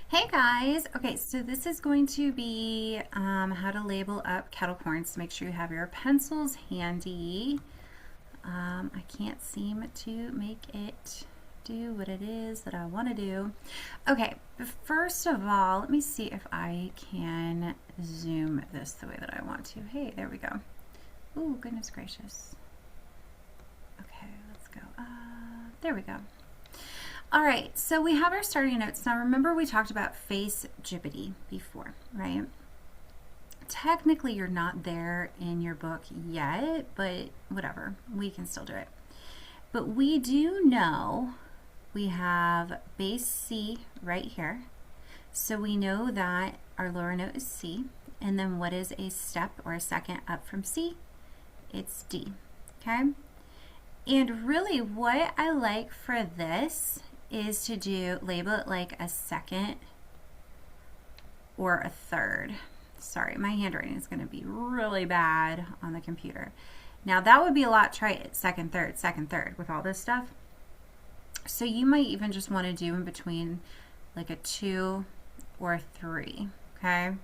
Hey guys, okay, so this is going to be how to label up kettle corns. So make sure you have your pencils handy. I can't seem to make it do what it is that I want to do. Okay, but first of all, let me see if I can zoom this the way that I want to. Hey, there we go. Oh, goodness gracious. Okay, let's go. There we go. All right, so we have our starting notes. Now remember we talked about face jibbity before, right? Technically you're not there in your book yet, but whatever, we can still do it. But we do know we have base C right here. So we know that our lower note is C, and then what is a step or a second up from C? It's D, okay? And really what I like for this is to label it like a second or a third. Sorry, my handwriting is going to be really bad on the computer. Now that would be a lot, try it second, third with all this stuff. So you might even just want to do in between like a 2 or a 3, okay?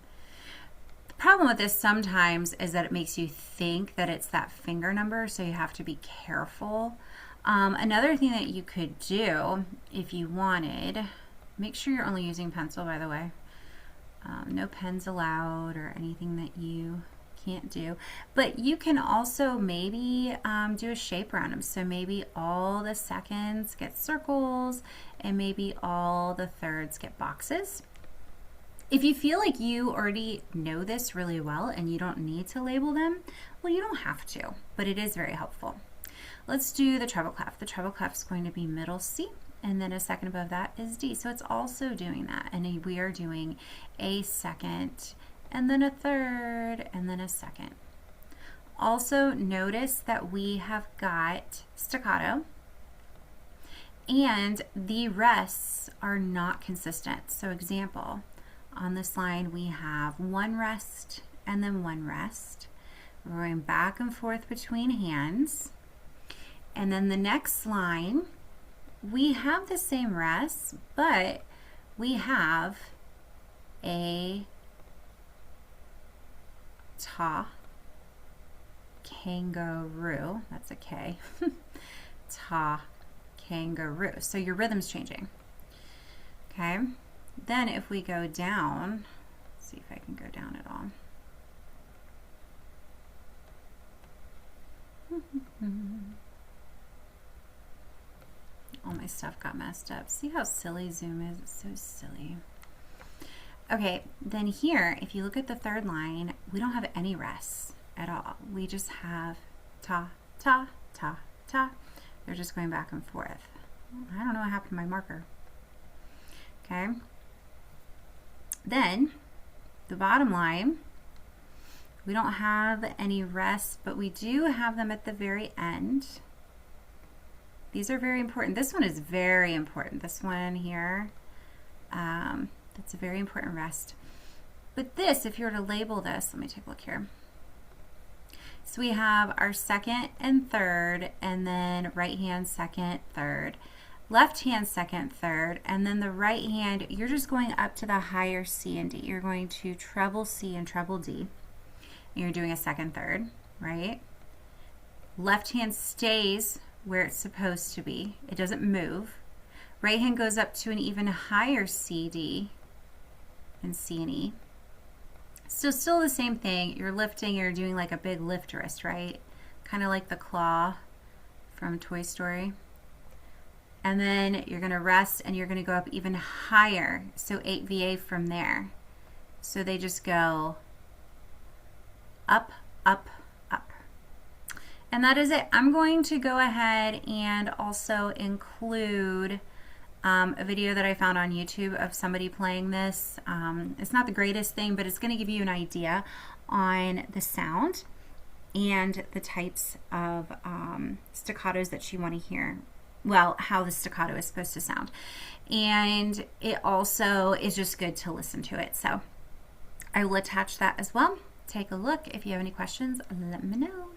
The problem with this sometimes is that it makes you think that it's that finger number, so you have to be careful. Another thing that you could do if you wanted, make sure you're only using pencil, by the way. No pens allowed or anything that you can't do. But you can also maybe do a shape around them. So maybe all the seconds get circles and maybe all the thirds get boxes. If you feel like you already know this really well and you don't need to label them, well, you don't have to, but it is very helpful. Let's do the treble clef. The treble clef is going to be middle C, and then a second above that is D. So it's also doing that, and we are doing a second, and then a third, and then a second. Also notice that we have got staccato, and the rests are not consistent. So example, on this line we have one rest and then one rest. We're going back and forth between hands. And then the next line, we have the same rest, but we have a ta, kangaroo, that's a K, ta, kangaroo. So your rhythm's changing, okay? Then if we go down, let's see if I can go down at all. All my stuff got messed up. See how silly Zoom is? It's so silly. Okay, then here, if you look at the third line, we don't have any rests at all. We just have ta, ta, ta, ta. They're just going back and forth. I don't know what happened to my marker. Okay. Then, the bottom line, we don't have any rests, but we do have them at the very end. These are very important. This one is very important. This one here, that's a very important rest. But this, if you were to label this, let me take a look here. So we have our second and third, and then right hand, second, third. Left hand, second, third, and then the right hand, you're just going up to the higher C and D. You're going to treble C and treble D. And you're doing a second, third, right? Left hand stays where it's supposed to be. It doesn't move. Right hand goes up to an even higher C, D, and C and E. So still the same thing. You're lifting, you're doing like a big lift wrist, right? Kind of like the claw from Toy Story. And then you're going to rest and you're going to go up even higher. So 8 VA from there. So they just go up, up, up. And that is it. I'm going to go ahead and also include a video that I found on YouTube of somebody playing this. It's not the greatest thing, but it's going to give you an idea on the sound and the types of staccatos that you want to hear. Well, how the staccato is supposed to sound. And it also is just good to listen to it. So I will attach that as well. Take a look. If you have any questions, let me know.